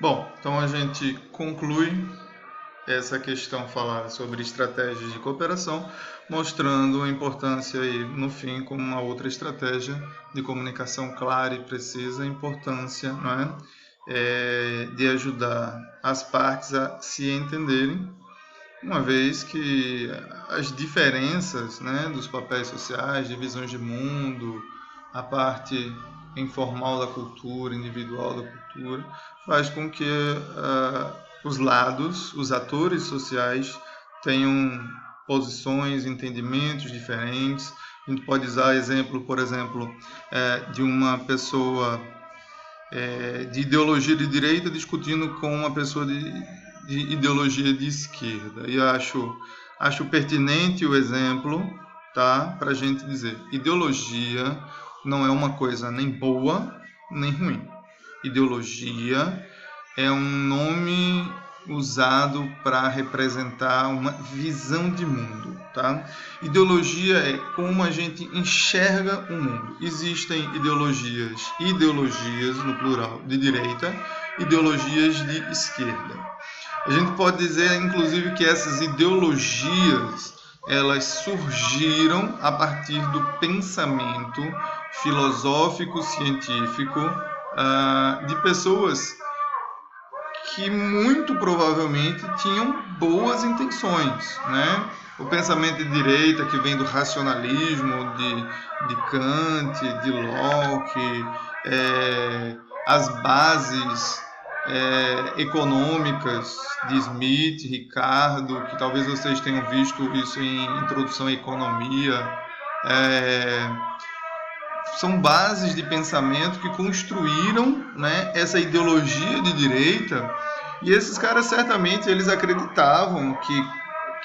Bom, então a gente conclui essa questão falada sobre estratégias de cooperação, mostrando a importância aí, no fim, como uma outra estratégia de comunicação clara e precisa, a importância, não é? De ajudar as partes a se entenderem, uma vez que as diferenças, né, dos papéis sociais, de visões de mundo, a parte informal da cultura, individual da cultura, faz com que os lados, os atores sociais, tenham posições, entendimentos diferentes. A gente pode usar exemplo, por exemplo, de uma pessoa de ideologia de direita discutindo com uma pessoa de ideologia de esquerda. E acho pertinente o exemplo, tá? Para a gente dizer, ideologia não é uma coisa nem boa nem ruim. Ideologia é um nome usado para representar uma visão de mundo, tá? Ideologia é como a gente enxerga o mundo. Existem ideologias no plural de direita, ideologias de esquerda. A gente pode dizer, inclusive, que essas ideologias elas surgiram a partir do pensamento filosófico científico de pessoas que muito provavelmente tinham boas intenções, né? O pensamento de direita que vem do racionalismo de Kant, de Locke, as bases econômicas de Smith, Ricardo, que talvez vocês tenham visto isso em Introdução à Economia, são bases de pensamento que construíram, né, essa ideologia de direita, e esses caras certamente eles acreditavam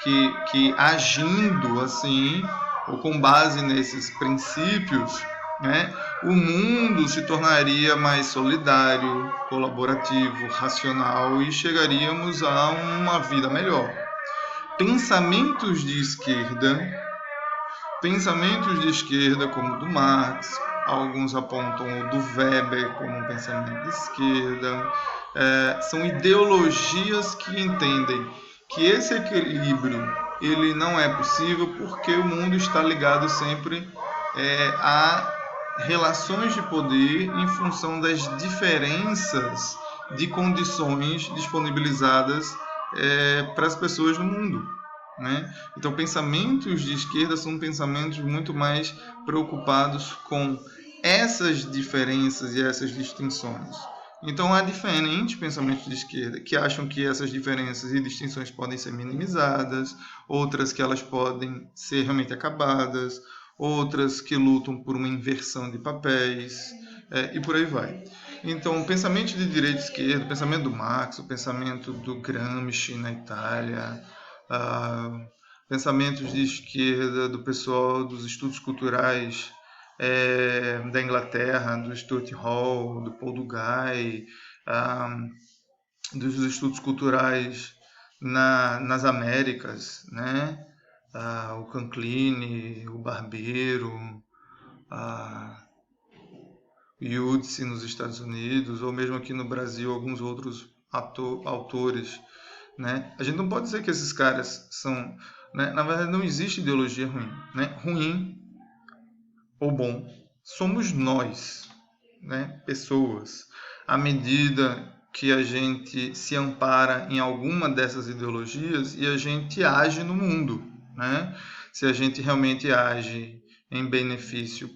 que agindo assim, ou com base nesses princípios, né, o mundo se tornaria mais solidário, colaborativo, racional e chegaríamos a uma vida melhor. Pensamentos de esquerda como o do Marx, alguns apontam o do Weber como um pensamento de esquerda, são ideologias que entendem que esse equilíbrio ele não é possível porque o mundo está ligado sempre a relações de poder em função das diferenças de condições disponibilizadas para as pessoas no mundo, né? Então, pensamentos de esquerda são pensamentos muito mais preocupados com essas diferenças e essas distinções. Então, há diferentes pensamentos de esquerda que acham que essas diferenças e distinções podem ser minimizadas, outras que elas podem ser realmente acabadas, outras que lutam por uma inversão de papéis, e por aí vai. Então, o pensamento de direita e esquerda, o pensamento do Marx, o pensamento do Gramsci na Itália, pensamentos de esquerda do pessoal dos estudos culturais da Inglaterra, do Stuart Hall, do Paul Dugay, dos estudos culturais nas Américas, né? O Canclini, o Barbeiro, o Yudice nos Estados Unidos, ou mesmo aqui no Brasil, alguns outros autores, né? A gente não pode dizer que esses caras são, né? Na verdade, não existe ideologia ruim, né? Ruim ou bom somos nós, né? Pessoas. À medida que a gente se ampara em alguma dessas ideologias e a gente age no mundo, né? Se a gente realmente age em benefício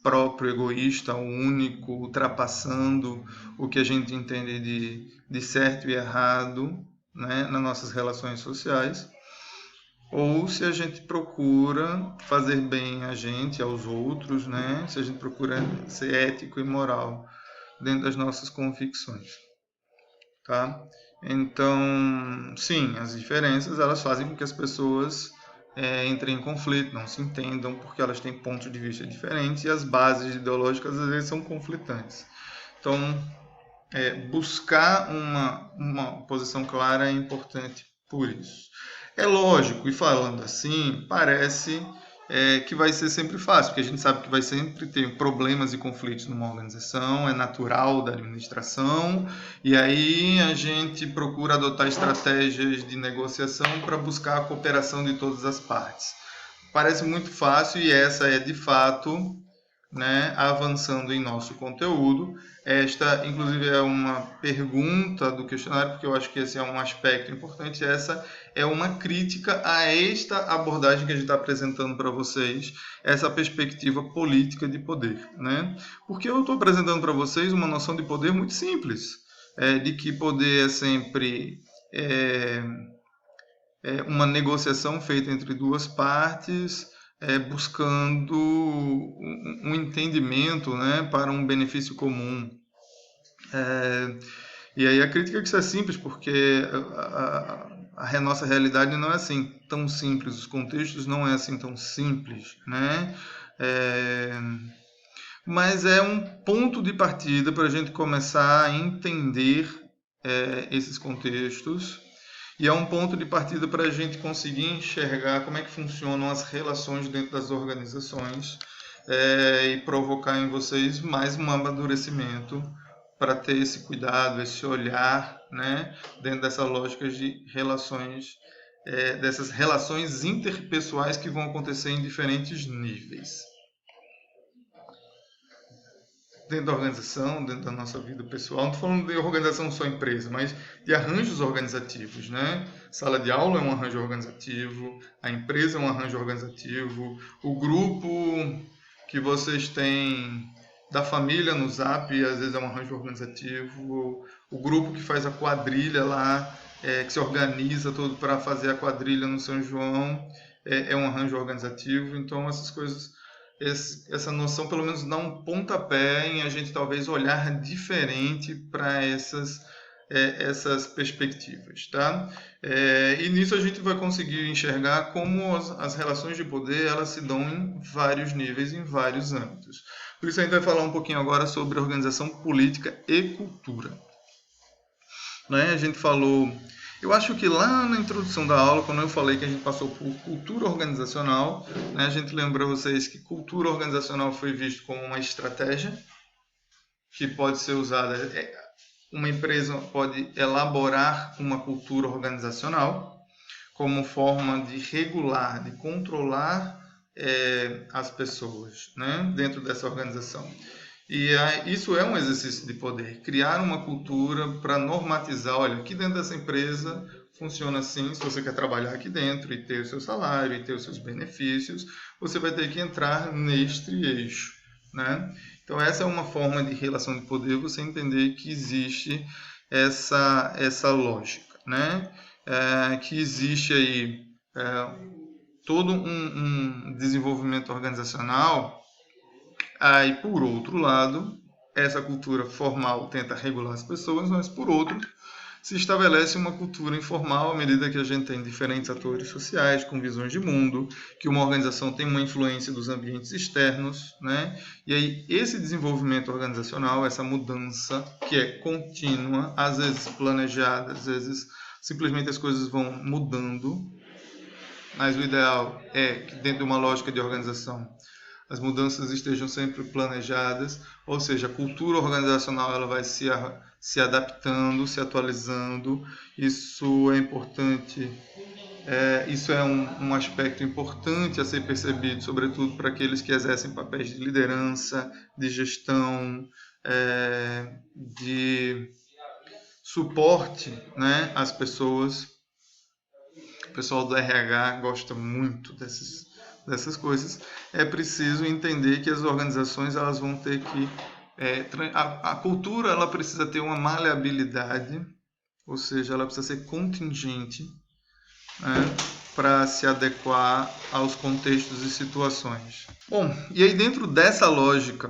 próprio, egoísta, único, ultrapassando o que a gente entende de certo e errado, né, nas nossas relações sociais, ou se a gente procura fazer bem a gente, aos outros, né, se a gente procura ser ético e moral dentro das nossas convicções, tá? Então, sim, as diferenças elas fazem com que as pessoas entrem em conflito, não se entendam, porque elas têm pontos de vista diferentes e as bases ideológicas às vezes são conflitantes. Então, buscar uma posição clara é importante por isso. É lógico, e falando assim, parece que vai ser sempre fácil, porque a gente sabe que vai sempre ter problemas e conflitos numa organização, é natural da administração, e aí a gente procura adotar estratégias de negociação para buscar a cooperação de todas as partes. Parece muito fácil e essa é de fato, né, avançando em nosso conteúdo. Esta, inclusive, é uma pergunta do questionário, porque eu acho que esse é um aspecto importante. Essa é uma crítica a esta abordagem que a gente está apresentando para vocês, essa perspectiva política de poder, né? Porque eu estou apresentando para vocês uma noção de poder muito simples, de que poder é sempre uma negociação feita entre duas partes, buscando um entendimento, né, para um benefício comum. E aí a crítica é que isso é simples, porque a nossa realidade não é assim tão simples, os contextos não é assim tão simples, né? Mas é um ponto de partida para a gente começar a entender esses contextos. E é um ponto de partida para a gente conseguir enxergar como é que funcionam as relações dentro das organizações e provocar em vocês mais um amadurecimento para ter esse cuidado, esse olhar, né, dentro dessa lógica de relações, dessas relações interpessoais que vão acontecer em diferentes níveis. Dentro da organização, dentro da nossa vida pessoal, não estou falando de organização só empresa, mas de arranjos organizativos, né? Sala de aula é um arranjo organizativo, a empresa é um arranjo organizativo, o grupo que vocês têm da família no Zap, às vezes é um arranjo organizativo, o grupo que faz a quadrilha lá, que se organiza todo para fazer a quadrilha no São João, é um arranjo organizativo. Então essas coisas, essa noção pelo menos dá um pontapé em a gente talvez olhar diferente para essas perspectivas, tá? E nisso a gente vai conseguir enxergar como as relações de poder elas se dão em vários níveis, em vários âmbitos. Por isso a gente vai falar um pouquinho agora sobre organização política e cultura. Né? A gente falou, eu acho que lá na introdução da aula, quando eu falei que a gente passou por cultura organizacional, né, a gente lembra vocês que cultura organizacional foi visto como uma estratégia que pode ser usada. Uma empresa pode elaborar uma cultura organizacional como forma de regular, de controlar as pessoas, né, dentro dessa organização. E isso é um exercício de poder, criar uma cultura para normatizar, olha, aqui dentro dessa empresa funciona assim, se você quer trabalhar aqui dentro e ter o seu salário e ter os seus benefícios, você vai ter que entrar neste eixo, né? Então essa é uma forma de relação de poder, você entender que existe essa lógica, né? Que existe aí todo um desenvolvimento organizacional. Aí, por outro lado, essa cultura formal tenta regular as pessoas, mas, por outro, se estabelece uma cultura informal à medida que a gente tem diferentes atores sociais com visões de mundo, que uma organização tem uma influência dos ambientes externos, né? E aí, esse desenvolvimento organizacional, essa mudança que é contínua, às vezes planejada, às vezes simplesmente as coisas vão mudando, mas o ideal é que dentro de uma lógica de organização as mudanças estejam sempre planejadas, ou seja, a cultura organizacional ela vai se adaptando, se atualizando. Isso é importante, isso é um aspecto importante a ser percebido, sobretudo para aqueles que exercem papéis de liderança, de gestão, de suporte, né, às pessoas. O pessoal do RH gosta muito dessas coisas. É preciso entender que as organizações elas vão ter que a cultura ela precisa ter uma maleabilidade, ou seja, ela precisa ser contingente, né, para se adequar aos contextos e situações. Bom, e aí dentro dessa lógica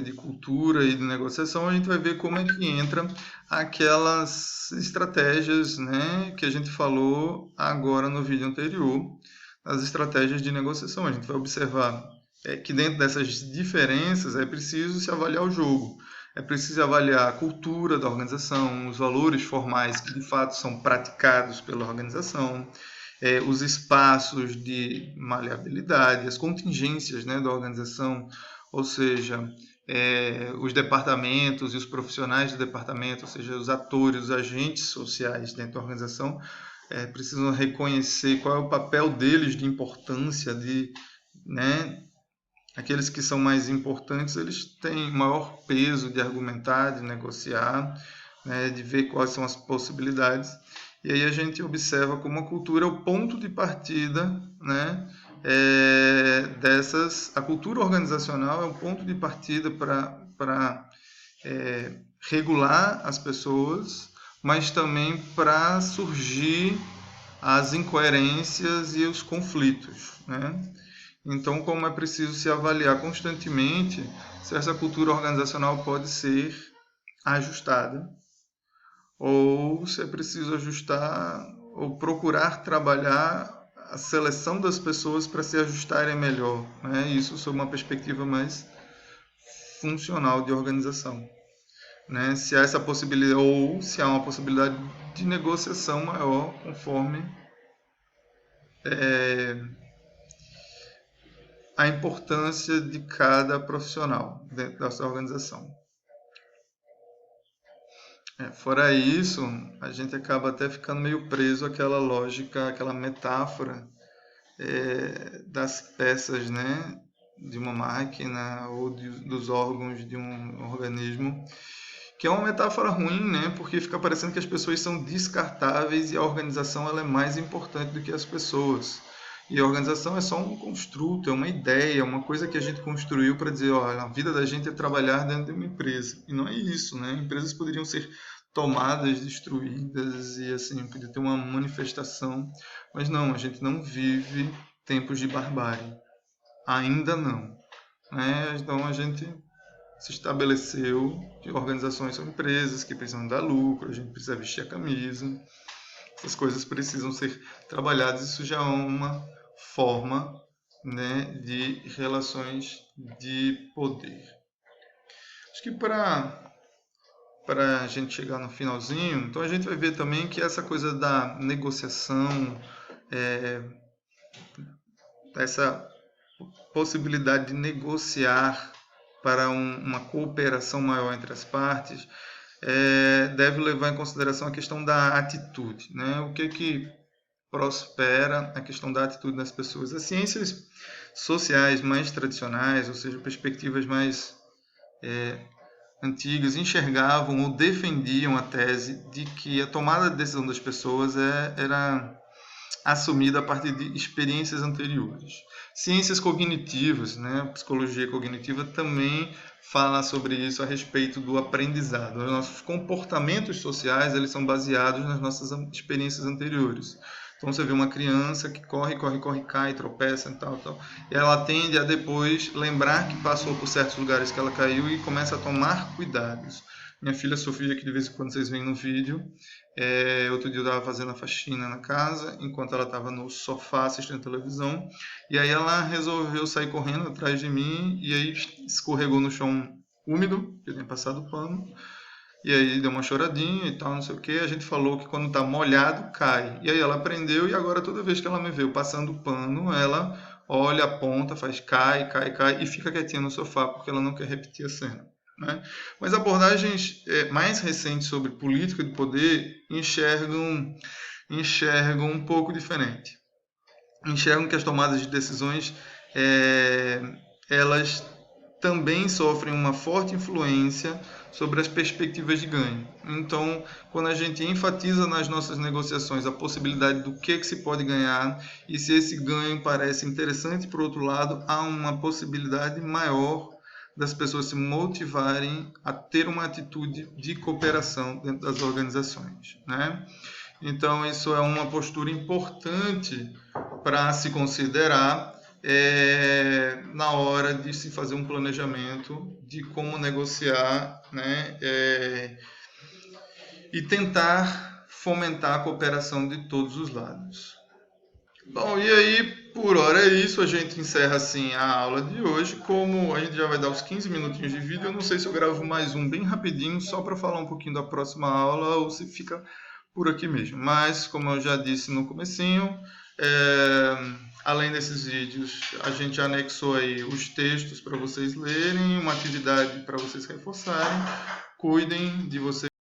de cultura e de negociação, a gente vai ver como é que entra aquelas estratégias, né, que a gente falou agora no vídeo anterior, as estratégias de negociação. A gente vai observar que dentro dessas diferenças é preciso se avaliar o jogo, é preciso avaliar a cultura da organização, os valores formais que de fato são praticados pela organização, os espaços de maleabilidade, as contingências, né, da organização, ou seja, os departamentos e os profissionais do departamento, ou seja, os atores, os agentes sociais dentro da organização, precisam reconhecer qual é o papel deles de importância, né, aqueles que são mais importantes, eles têm maior peso de argumentar, de negociar, né, de ver quais são as possibilidades. E aí a gente observa como a cultura é o ponto de partida, né, a cultura organizacional é o ponto de partida para regular as pessoas, mas também para surgir as incoerências e os conflitos, né? Então, como é preciso se avaliar constantemente se essa cultura organizacional pode ser ajustada, ou se é preciso ajustar ou procurar trabalhar a seleção das pessoas para se ajustarem melhor, né? Isso sob uma perspectiva mais funcional de organização, né? Se há essa possibilidade ou se há uma possibilidade de negociação maior conforme a importância de cada profissional dentro dessa organização. Fora isso, a gente acaba até ficando meio preso àquela lógica, àquela metáfora das peças, né, de uma máquina ou dos órgãos de um organismo, que é uma metáfora ruim, né, porque fica parecendo que as pessoas são descartáveis e a organização ela é mais importante do que as pessoas. E a organização é só um construto, é uma ideia, uma coisa que a gente construiu para dizer, olha, a vida da gente é trabalhar dentro de uma empresa. E não é isso, né? Empresas poderiam ser tomadas, destruídas e assim, podia ter uma manifestação. Mas não, a gente não vive tempos de barbárie. Ainda não. Né? Então a gente se estabeleceu que organizações são empresas que precisam dar lucro, a gente precisa vestir a camisa. Essas coisas precisam ser trabalhadas, isso já é uma forma, né, de relações de poder. Acho que para a gente chegar no finalzinho, então a gente vai ver também que essa coisa da negociação, essa possibilidade de negociar para uma cooperação maior entre as partes, deve levar em consideração a questão da atitude, né? O que prospera a questão da atitude das pessoas. As ciências sociais mais tradicionais, ou seja, perspectivas mais antigas, enxergavam ou defendiam a tese de que a tomada de decisão das pessoas era assumida a partir de experiências anteriores. Ciências cognitivas, né, a psicologia cognitiva também fala sobre isso a respeito do aprendizado. Os nossos comportamentos sociais eles são baseados nas nossas experiências anteriores. Então você vê uma criança que corre, cai, tropeça e tal. E ela tende a depois lembrar que passou por certos lugares que ela caiu e começa a tomar cuidados. Minha filha Sofia, que de vez em quando vocês veem no vídeo, outro dia eu estava fazendo a faxina na casa, enquanto ela estava no sofá assistindo televisão, e aí ela resolveu sair correndo atrás de mim, e aí escorregou no chão úmido, que eu tinha passado pano, e aí deu uma choradinha e tal, não sei o que. A gente falou que quando está molhado, cai. E aí ela aprendeu e agora toda vez que ela me vê passando pano, ela olha, aponta, faz cai e fica quietinha no sofá porque ela não quer repetir a cena. Né? Mas abordagens mais recentes sobre política de poder enxergam um pouco diferente. Enxergam que as tomadas de decisões elas também sofrem uma forte influência sobre as perspectivas de ganho. Então, quando a gente enfatiza nas nossas negociações a possibilidade do que se pode ganhar e se esse ganho parece interessante, por outro lado, há uma possibilidade maior das pessoas se motivarem a ter uma atitude de cooperação dentro das organizações, né? Então, isso é uma postura importante para se considerar na hora de se fazer um planejamento de como negociar, né? E tentar fomentar a cooperação de todos os lados. Bom, e aí, por hora é isso, a gente encerra assim a aula de hoje. Como a gente já vai dar os 15 minutinhos de vídeo, eu não sei se eu gravo mais um bem rapidinho, só para falar um pouquinho da próxima aula, ou se fica por aqui mesmo. Mas, como eu já disse no comecinho, Além desses vídeos, a gente anexou aí os textos para vocês lerem, uma atividade para vocês reforçarem. Cuidem de vocês.